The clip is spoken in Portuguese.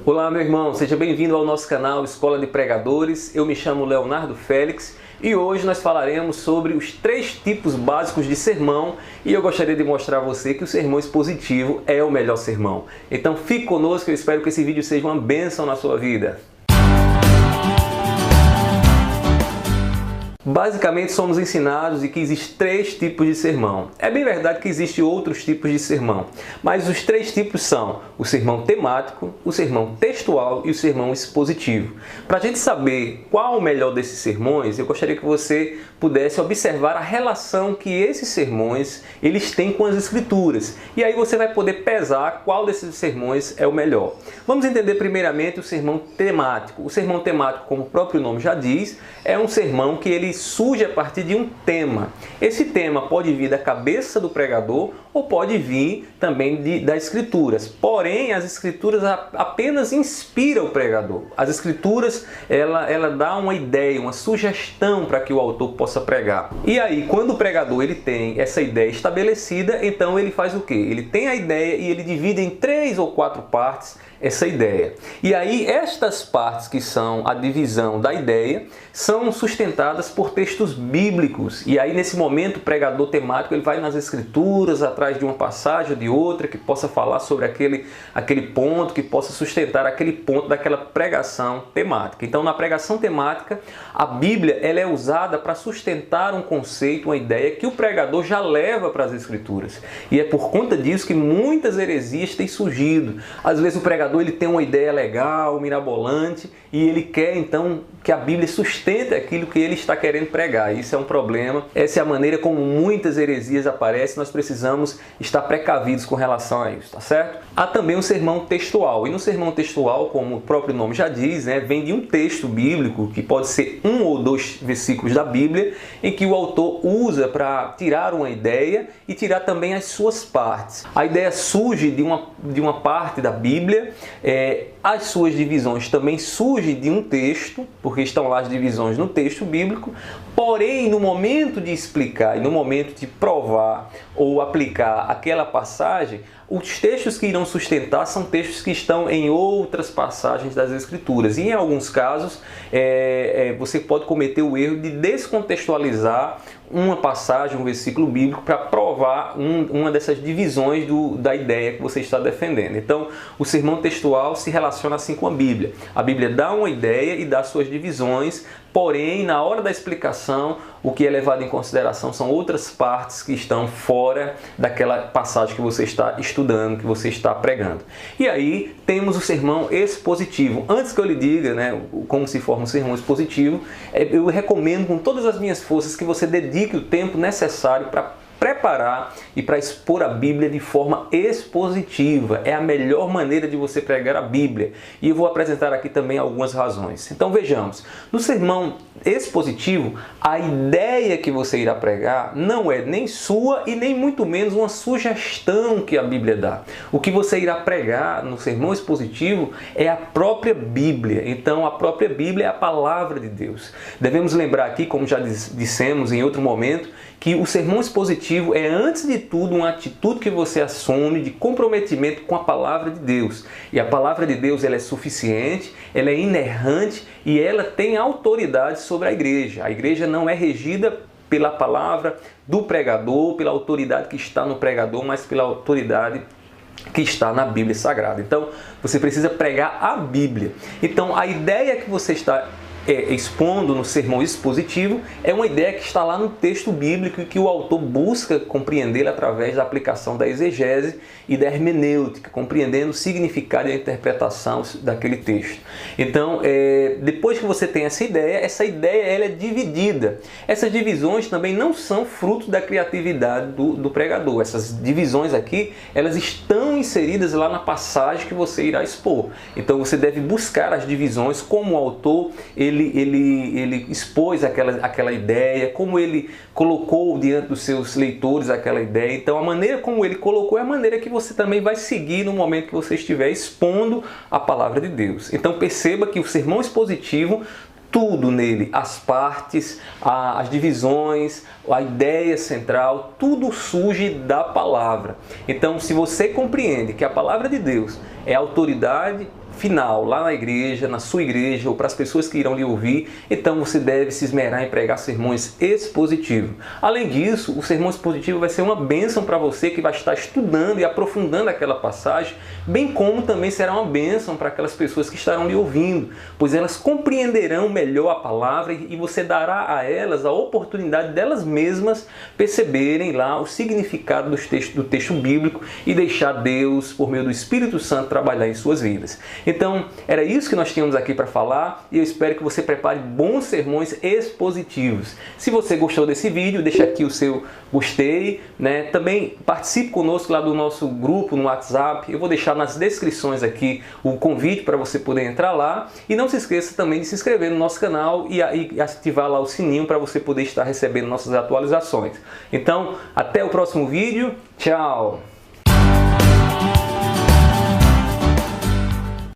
Olá, meu irmão, seja bem-vindo ao nosso canal Escola de Pregadores. Eu me chamo Leonardo Félix e hoje nós falaremos sobre os 3 tipos básicos de sermão e eu gostaria de mostrar a você que o sermão expositivo é o melhor sermão. Então fique conosco, eu espero que esse vídeo seja uma bênção na sua vida. Basicamente somos ensinados de que existem 3 tipos de sermão. É bem verdade que existem outros tipos de sermão, mas os 3 tipos são o sermão temático, o sermão textual e o sermão expositivo. Para a gente saber qual o melhor desses sermões, eu gostaria que você pudesse observar a relação que esses sermões eles têm com as escrituras. E aí você vai poder pesar qual desses sermões é o melhor. Vamos entender primeiramente o sermão temático. O sermão temático, como o próprio nome já diz, é um sermão que ele surge a partir de um tema. Esse tema pode vir da cabeça do pregador ou pode vir também das escrituras. Porém, as escrituras apenas inspiram o pregador. As escrituras, ela dá uma ideia, uma sugestão para que o autor possa pregar. E aí, quando o pregador ele tem essa ideia estabelecida, então ele faz o quê? Ele tem a ideia e ele divide em 3 ou 4 partes essa ideia. E aí estas partes que são a divisão da ideia são sustentadas por textos bíblicos. E aí nesse momento o pregador temático ele vai nas escrituras atrás de uma passagem ou de outra que possa falar sobre aquele ponto, que possa sustentar aquele ponto daquela pregação temática. Então na pregação temática a Bíblia ela é usada para sustentar um conceito, uma ideia que o pregador já leva para as escrituras. E é por conta disso que muitas heresias têm surgido. Às vezes o pregador ele tem uma ideia legal, mirabolante, e ele quer então que a Bíblia sustente aquilo que ele está querendo pregar. Isso é um problema. Essa é a maneira como muitas heresias aparecem. Nós precisamos estar precavidos com relação a isso, tá certo? Há também um sermão textual. E no sermão textual, como o próprio nome já diz, vem de um texto bíblico, que pode ser 1 ou 2 versículos da Bíblia, em que o autor usa para tirar uma ideia e tirar também as suas partes. A ideia surge de uma parte da Bíblia, as suas divisões também surgem de um texto, porque estão lá as divisões no texto bíblico, porém no momento de explicar e no momento de provar ou aplicar aquela passagem, os textos que irão sustentar são textos que estão em outras passagens das Escrituras. E em alguns casos, você pode cometer o erro de descontextualizar uma passagem, um versículo bíblico para provar uma dessas divisões da ideia que você está defendendo. Então, o sermão textual se relaciona assim com a Bíblia. A Bíblia dá uma ideia e dá suas divisões, porém, na hora da explicação, o que é levado em consideração são outras partes que estão fora daquela passagem que você está estudando, que você está pregando. E aí temos o sermão expositivo. Antes que eu lhe diga como se forma um sermão expositivo, eu recomendo com todas as minhas forças que você dedique o tempo necessário para preparar e para expor a Bíblia de forma expositiva. É a melhor maneira de você pregar a Bíblia. E eu vou apresentar aqui também algumas razões. Então vejamos, no sermão expositivo, a ideia que você irá pregar não é nem sua e nem muito menos uma sugestão que a Bíblia dá. O que você irá pregar no sermão expositivo é a própria Bíblia. Então a própria Bíblia é a palavra de Deus. Devemos lembrar aqui, como já dissemos em outro momento, que o sermão expositivo é, antes de tudo, uma atitude que você assume de comprometimento com a palavra de Deus. E a palavra de Deus ela é suficiente, ela é inerrante e ela tem autoridade sobre a igreja. A igreja não é regida pela palavra do pregador, pela autoridade que está no pregador, mas pela autoridade que está na Bíblia Sagrada. Então, você precisa pregar a Bíblia. Então, a ideia que você está expondo no sermão expositivo é uma ideia que está lá no texto bíblico e que o autor busca compreendê-la através da aplicação da exegese e da hermenêutica, compreendendo o significado e a interpretação daquele texto. Então, depois que você tem essa ideia ela é dividida. Essas divisões também não são fruto da criatividade do pregador. Essas divisões aqui, elas estão inseridas lá na passagem que você irá expor. Então, você deve buscar as divisões como o autor ele expôs aquela ideia, como ele colocou diante dos seus leitores aquela ideia. Então a maneira como ele colocou é a maneira que você também vai seguir no momento que você estiver expondo a palavra de Deus. Então perceba que o sermão expositivo, tudo nele, as partes, as divisões, a ideia central, tudo surge da palavra. Então, se você compreende que a palavra de Deus é autoridade, final lá na igreja, na sua igreja ou para as pessoas que irão lhe ouvir, então você deve se esmerar em pregar sermões expositivos. Além disso, o sermão expositivo vai ser uma bênção para você que vai estar estudando e aprofundando aquela passagem, bem como também será uma bênção para aquelas pessoas que estarão lhe ouvindo, pois elas compreenderão melhor a palavra e você dará a elas a oportunidade delas mesmas perceberem lá o significado do texto bíblico e deixar Deus, por meio do Espírito Santo, trabalhar em suas vidas. Então, era isso que nós tínhamos aqui para falar e eu espero que você prepare bons sermões expositivos. Se você gostou desse vídeo, deixa aqui o seu gostei, né? Também participe conosco lá do nosso grupo no WhatsApp. Eu vou deixar nas descrições aqui o convite para você poder entrar lá. E não se esqueça também de se inscrever no nosso canal e ativar lá o sininho para você poder estar recebendo nossas atualizações. Então, até o próximo vídeo. Tchau!